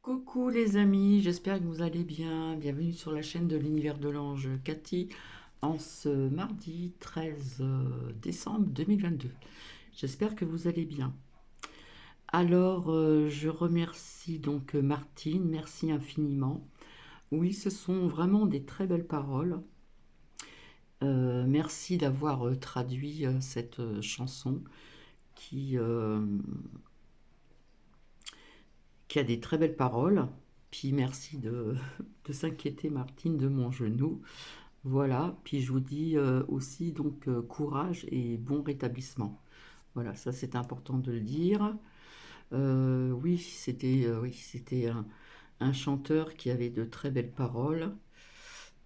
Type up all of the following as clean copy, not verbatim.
Coucou les amis, j'espère que vous allez bien. Bienvenue sur la chaîne de l'univers de l'ange Cathy en ce mardi 13 décembre 2022. J'espère que vous allez bien. Alors, je remercie donc Martine, merci infiniment. Oui, ce sont vraiment des très belles paroles. Merci d'avoir traduit cette chanson qui, euh, qui a des très belles paroles. Puis merci de s'inquiéter, Martine, de mon genou. Voilà, puis je vous dis aussi donc courage et bon rétablissement. Voilà, ça c'est important de le dire. Oui, c'était un chanteur qui avait de très belles paroles.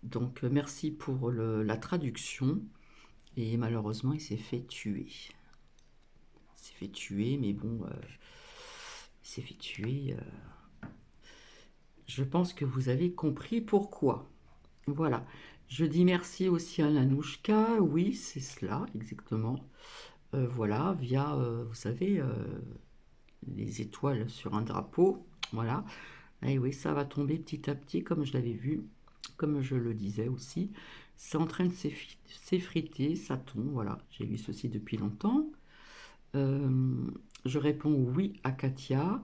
Donc merci pour la traduction. Et malheureusement, il s'est fait tuer. Il s'est fait tuer, mais bon, il s'est fait tuer. Je pense que vous avez compris pourquoi. Voilà. Je dis merci aussi à Nanouchka. Oui, c'est cela, exactement. Voilà, via, vous savez, les étoiles sur un drapeau. Voilà. Et oui, ça va tomber petit à petit, comme je l'avais vu, comme je le disais aussi. C'est en train de s'effriter, ça tombe. Voilà, j'ai vu ceci depuis longtemps. Euh, je réponds oui à Katia.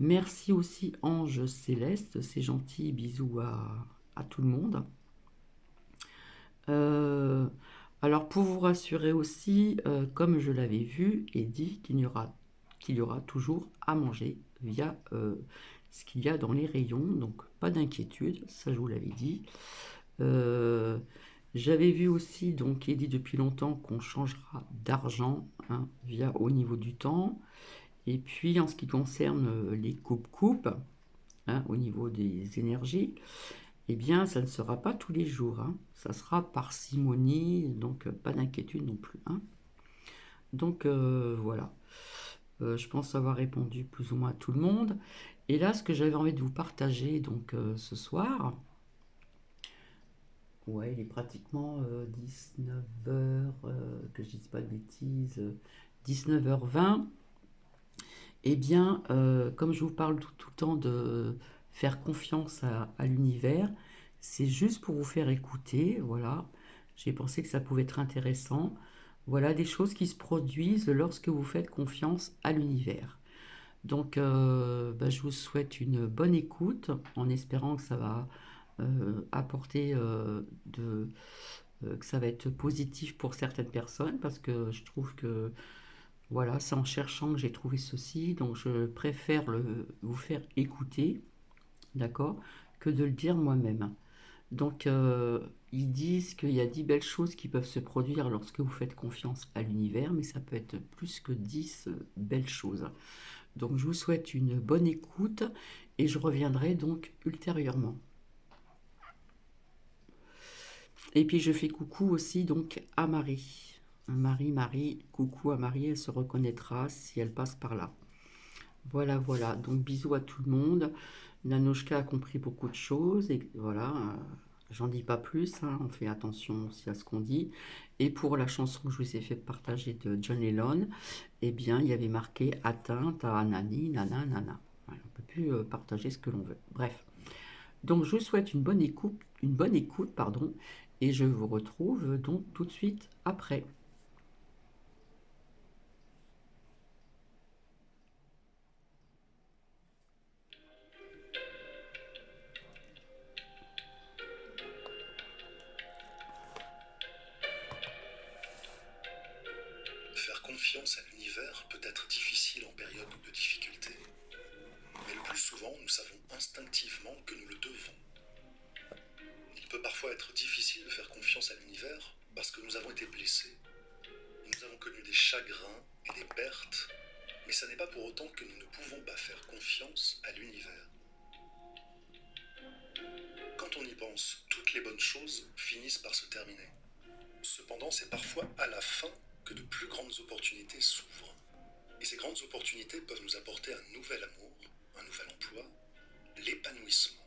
Merci aussi Ange Céleste, c'est gentil, bisous à tout le monde. Euh, alors pour vous rassurer aussi, comme je l'avais vu et dit qu'il y aura toujours à manger via ce qu'il y a dans les rayons, donc pas d'inquiétude, ça je vous l'avais dit. Euh, J'avais vu aussi, donc et dit depuis longtemps, qu'on changera d'argent hein, via au niveau du temps. Et puis en ce qui concerne les coupes-coupes, hein, au niveau des énergies, eh bien, ça ne sera pas tous les jours, hein. Ça sera parcimonie, donc pas d'inquiétude non plus, hein. Donc voilà. Je pense avoir répondu plus ou moins à tout le monde. Et là, ce que j'avais envie de vous partager donc ce soir, ouais, il est pratiquement 19h, que je dise pas de bêtises, 19h20. Eh bien, comme je vous parle tout le temps de faire confiance à l'univers, c'est juste pour vous faire écouter, voilà. J'ai pensé que ça pouvait être intéressant. Voilà des choses qui se produisent lorsque vous faites confiance à l'univers. Donc, je vous souhaite une bonne écoute en espérant que ça va apporter que ça va être positif pour certaines personnes parce que je trouve que voilà, c'est en cherchant que j'ai trouvé ceci, donc je préfère vous faire écouter, d'accord, que de le dire moi-même. Donc, ils disent qu'il y a 10 belles choses qui peuvent se produire lorsque vous faites confiance à l'univers, mais ça peut être plus que 10 belles choses. Donc, je vous souhaite une bonne écoute et je reviendrai donc ultérieurement. Et puis, je fais coucou aussi donc à Marie. Marie, coucou à Marie, elle se reconnaîtra si elle passe par là. Voilà, voilà. Donc bisous à tout le monde. Nanochka a compris beaucoup de choses et voilà, j'en dis pas plus, hein, on fait attention aussi à ce qu'on dit. Et pour la chanson que je vous ai fait partager de John Lennon, eh bien, il y avait marqué atteinte à nani, nana, nana. Voilà, on ne peut plus partager ce que l'on veut. Bref. Donc je vous souhaite une bonne écoute, pardon, et je vous retrouve donc tout de suite après. Faire confiance à l'univers peut être difficile en période de difficulté, mais le plus souvent, nous savons instinctivement que nous le devons. Il peut parfois être difficile de faire confiance à l'univers parce que nous avons été blessés. Nous avons connu des chagrins et des pertes, mais ce n'est pas pour autant que nous ne pouvons pas faire confiance à l'univers. Quand on y pense, toutes les bonnes choses finissent par se terminer. Cependant, c'est parfois à la fin que de plus grandes opportunités s'ouvrent. Et ces grandes opportunités peuvent nous apporter un nouvel amour, un nouvel emploi, l'épanouissement.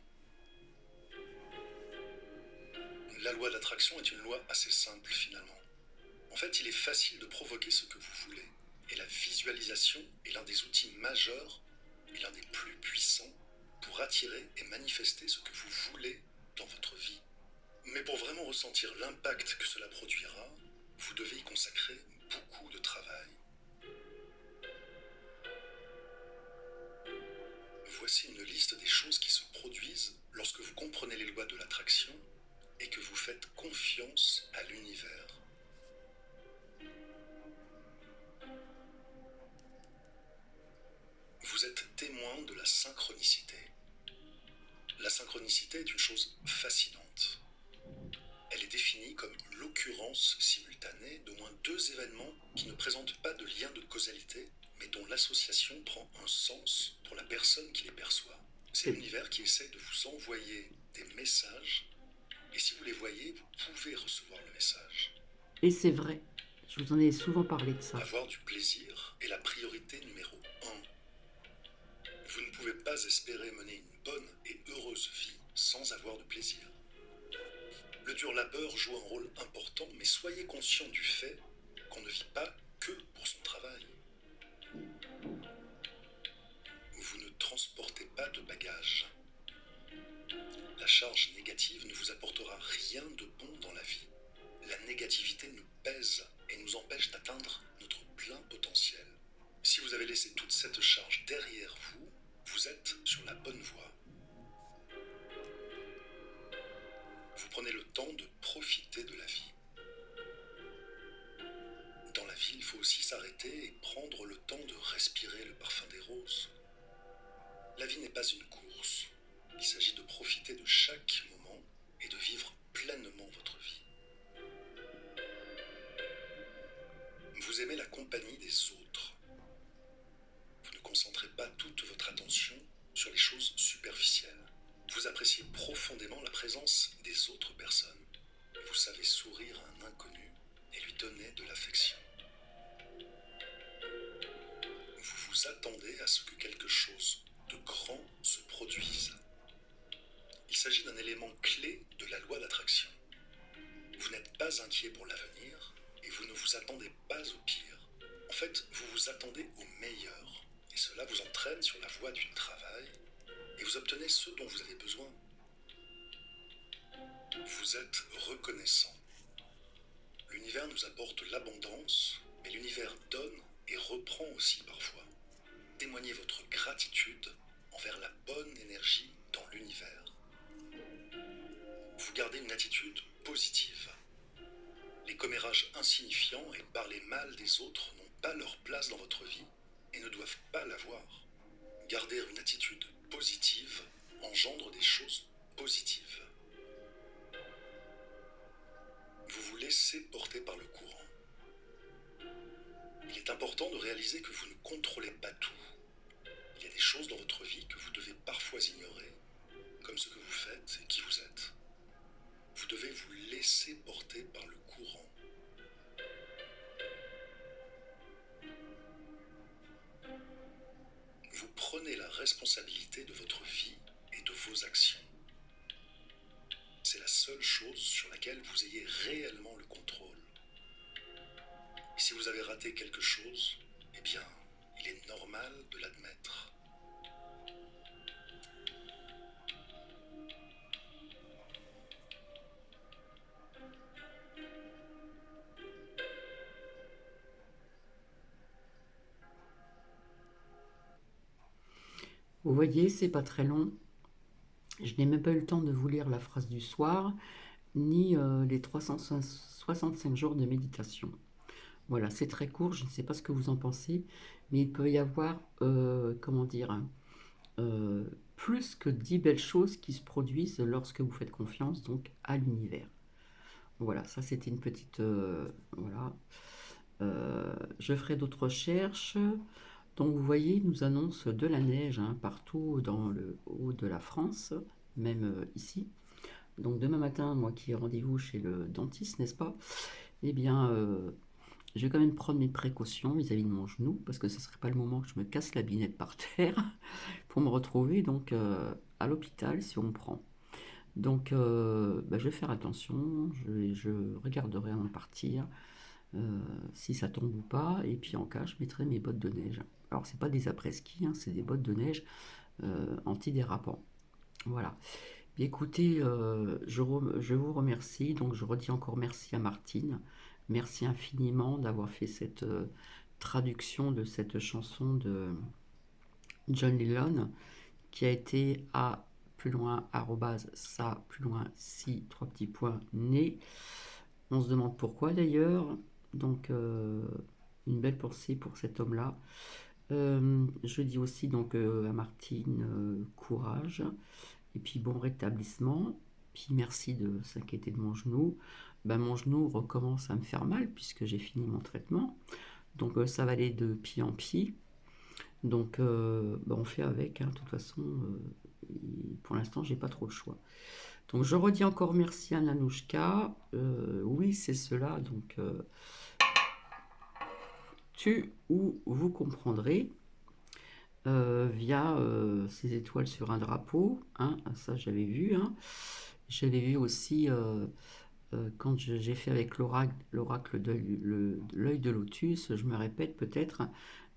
La loi d'attraction est une loi assez simple finalement. En fait, il est facile de provoquer ce que vous voulez. Et la visualisation est l'un des outils majeurs et l'un des plus puissants pour pour attirer et manifester ce que vous voulez dans votre vie. Mais pour vraiment ressentir l'impact que cela produira, vous devez y consacrer beaucoup de travail. Voici une liste des choses qui se produisent lorsque vous comprenez les lois de l'attraction et que vous faites confiance à l'univers. Vous êtes témoin de la synchronicité. La synchronicité est une chose fascinante. Elle est définie comme l'occurrence simultanée d'au moins deux événements qui ne présentent pas de lien de causalité, mais dont l'association prend un sens pour la personne qui les perçoit. C'est l'univers qui essaie de vous envoyer des messages, et si vous les voyez, vous pouvez recevoir le message. Et c'est vrai, je vous en ai souvent parlé de ça. Avoir du plaisir est la priorité numéro 1. Vous ne pouvez pas espérer mener une bonne et heureuse vie sans avoir de plaisir. Le dur labeur joue un rôle important, mais soyez conscient du fait qu'on ne vit pas que pour son travail. Vous ne transportez pas de bagages. La charge négative ne vous apportera rien de bon dans la vie. La négativité nous pèse et nous empêche d'atteindre notre plein potentiel. Si vous avez laissé toute cette charge derrière vous, vous êtes sur la bonne voie. Vous prenez le temps de profiter de la vie. Dans la vie, il faut aussi s'arrêter et prendre le temps de respirer le parfum des roses. La vie n'est pas une course. Il s'agit de profiter de chaque moment et de vivre pleinement votre vie. Vous aimez la compagnie des autres. Vous ne concentrez pas toute votre attention sur les choses superficielles. Vous appréciez profondément la présence des autres personnes. Vous savez sourire à un inconnu et lui donner de l'affection. Vous vous attendez à ce que quelque chose de grand se produise. Il s'agit d'un élément clé de la loi d'attraction. Vous n'êtes pas inquiet pour l'avenir et vous ne vous attendez pas au pire. En fait, vous vous attendez au meilleur et cela vous entraîne sur la voie du travail et vous obtenez ce dont vous avez besoin. Vous êtes reconnaissant. L'univers nous apporte l'abondance, mais l'univers donne et reprend aussi parfois. Témoignez votre gratitude envers la bonne énergie dans l'univers. Vous gardez une attitude positive. Les commérages insignifiants et parler mal des autres n'ont pas leur place dans votre vie et ne doivent pas l'avoir. Garder une attitude positive engendre des choses positives. Vous vous laissez porter par le courant. Il est important de réaliser que vous ne contrôlez pas tout. Il y a des choses dans votre vie que vous devez parfois ignorer, comme ce que vous faites et qui vous êtes. Vous devez vous laisser porter par le courant. Vous prenez la responsabilité de votre vie et de vos actions. C'est la seule chose sur laquelle vous ayez réellement le contrôle. Et si vous avez raté quelque chose, eh bien, il est normal de l'admettre. Vous voyez, c'est pas très long. Je n'ai même pas eu le temps de vous lire la phrase du soir, ni les 365 jours de méditation. Voilà, c'est très court, je ne sais pas ce que vous en pensez, mais il peut y avoir, plus que 10 belles choses qui se produisent lorsque vous faites confiance donc à l'univers. Voilà, ça c'était une petite... voilà. Je ferai d'autres recherches. Donc vous voyez, il nous annonce de la neige partout dans le haut de la France, même ici. Donc demain matin, moi qui ai rendez-vous chez le dentiste, n'est-ce pas? Eh bien, je vais quand même prendre mes précautions vis-à-vis de mon genou, parce que ce ne serait pas le moment que je me casse la binette par terre pour me retrouver donc à l'hôpital si on me prend. Donc je vais faire attention, je regarderai avant de partir si ça tombe ou pas, et puis en cas je mettrai mes bottes de neige. Alors c'est pas des après-ski, c'est des bottes de neige antidérapants. Voilà. Bien, écoutez, je vous remercie. Donc, je redis encore merci à Martine. Merci infiniment d'avoir fait cette traduction de cette chanson de John Lennon, qui a été à plus loin, arrobase, ça, plus loin, si, trois petits points, né. On se demande pourquoi d'ailleurs. Donc, une belle pensée pour cet homme-là. Je dis aussi donc à Martine, courage. Et puis bon rétablissement. Puis merci de s'inquiéter de mon genou. Ben, mon genou recommence à me faire mal puisque j'ai fini mon traitement. Donc ça va aller de pied en pied. Donc ben, on fait avec. Hein. De toute façon, pour l'instant, j'ai pas trop le choix. Donc je redis encore merci à Nanouchka. Oui, c'est cela. Donc tu ou vous comprendrez. Via ces étoiles sur un drapeau, hein, ça j'avais vu. Hein. J'avais vu aussi quand j'ai fait avec l'oracle de l'œil de lotus, je me répète peut-être,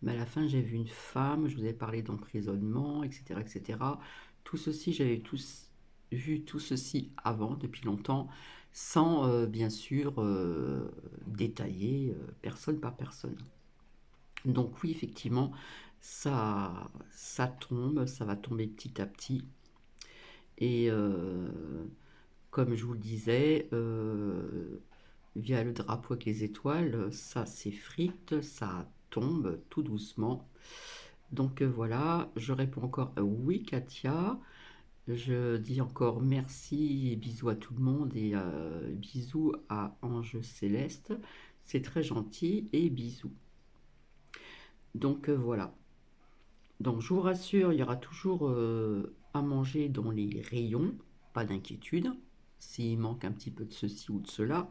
mais à la fin j'ai vu une femme, je vous ai parlé d'emprisonnement, etc., etc. Tout ceci, j'avais vu tout ceci avant, depuis longtemps, sans bien sûr détailler personne par personne. Donc oui, effectivement, ça tombe, ça va tomber petit à petit. Et comme je vous le disais, via le drapeau avec les étoiles, ça s'effrite, ça tombe tout doucement. Donc voilà, je réponds encore oui, Katia. Je dis encore merci et bisous à tout le monde et bisous à Ange Céleste. C'est très gentil et bisous. Donc voilà. Donc je vous rassure, il y aura toujours à manger dans les rayons, pas d'inquiétude. S'il manque un petit peu de ceci ou de cela.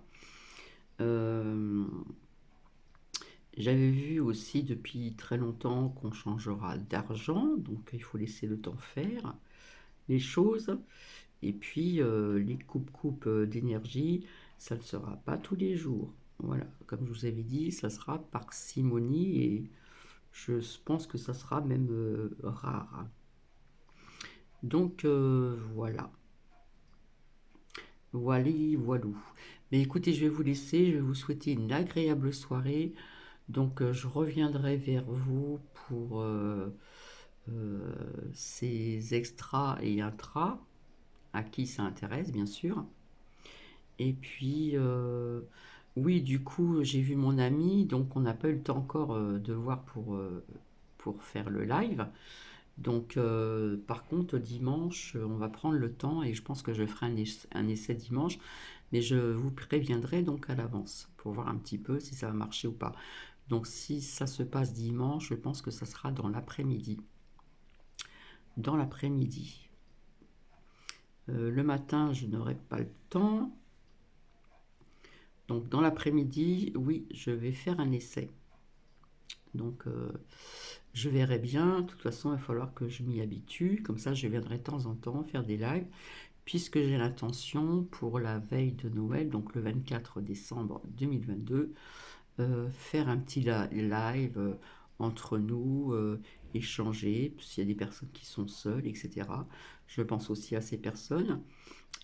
J'avais vu aussi depuis très longtemps qu'on changera d'argent, donc il faut laisser le temps faire les choses. Et puis les coupes d'énergie, ça ne sera pas tous les jours. Voilà, comme je vous avais dit, ça sera parcimonie et je pense que ça sera même rare. Donc voilà. Voilou. Mais écoutez, je vais vous laisser, je vais vous souhaiter une agréable soirée. Donc je reviendrai vers vous pour ces extras et intras, à qui ça intéresse bien sûr. Et puis oui, du coup, j'ai vu mon ami, donc on n'a pas eu le temps encore de voir pour faire le live. Donc, par contre, dimanche, on va prendre le temps et je pense que je ferai un essai dimanche, mais je vous préviendrai donc à l'avance pour voir un petit peu si ça va marcher ou pas. Donc, si ça se passe dimanche, je pense que ça sera dans l'après-midi. Dans l'après-midi. Le matin, je n'aurai pas le temps. Donc, dans l'après-midi, oui, je vais faire un essai. Donc, je verrai bien. De toute façon, il va falloir que je m'y habitue. Comme ça, je viendrai de temps en temps faire des lives, puisque j'ai l'intention pour la veille de Noël, donc le 24 décembre 2022, faire un petit live entre nous, échanger, s'il y a des personnes qui sont seules, etc. Je pense aussi à ces personnes.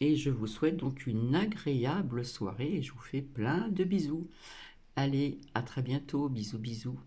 Et je vous souhaite donc une agréable soirée et je vous fais plein de bisous. Allez, à très bientôt. Bisous, bisous.